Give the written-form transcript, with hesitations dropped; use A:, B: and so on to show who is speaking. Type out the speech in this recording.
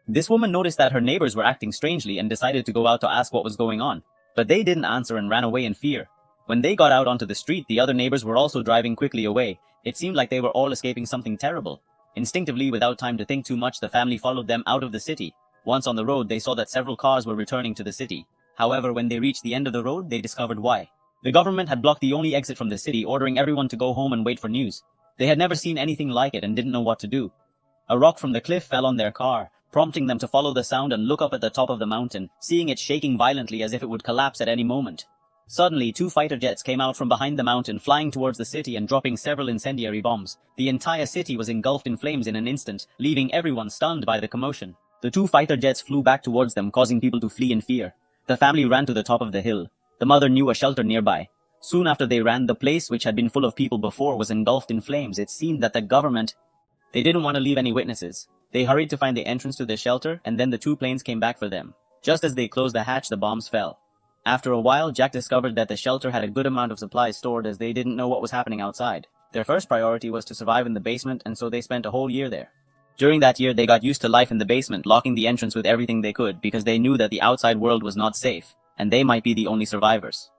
A: This woman noticed that her neighbors were acting strangely and decided to go out to ask what was going on. But they didn't answer and ran away in fear. When they got out onto the street, the other neighbors were also driving quickly away. It seemed like they were all escaping something terrible. Instinctively, without time to think too much, the family followed them out of the city. Once on the road, they saw that several cars were returning to the city. However, when they reached the end of the road, they discovered why. The government had blocked the only exit from the city, ordering everyone to go home and wait for news. They had never seen anything like it and didn't know what to do. A rock from the cliff fell on their car, prompting them to follow the sound and look up at the top of the mountain, seeing it shaking violently as if it would collapse at any moment. Suddenly, 2 fighter jets came out from behind the mountain, flying towards the city and dropping several incendiary bombs. The entire city was engulfed in flames in an instant, leaving everyone stunned by the commotion. The 2 fighter jets flew back towards them, causing people to flee in fear. The family ran to the top of the hill. The mother knew a shelter nearby. Soon after they ran, the place, which had been full of people before, was engulfed in flames. It seemed that the government... They didn't want to leave any witnesses. They hurried to find the entrance to the shelter, and then the 2 planes came back for them. Just as they closed the hatch, the bombs fell. After a while, Jack discovered that the shelter had a good amount of supplies stored, as they didn't know what was happening outside. Their first priority was to survive in the basement, and so they spent a whole year there. During that year, they got used to life in the basement, locking the entrance with everything they could, because they knew that the outside world was not safe, and they might be the only survivors.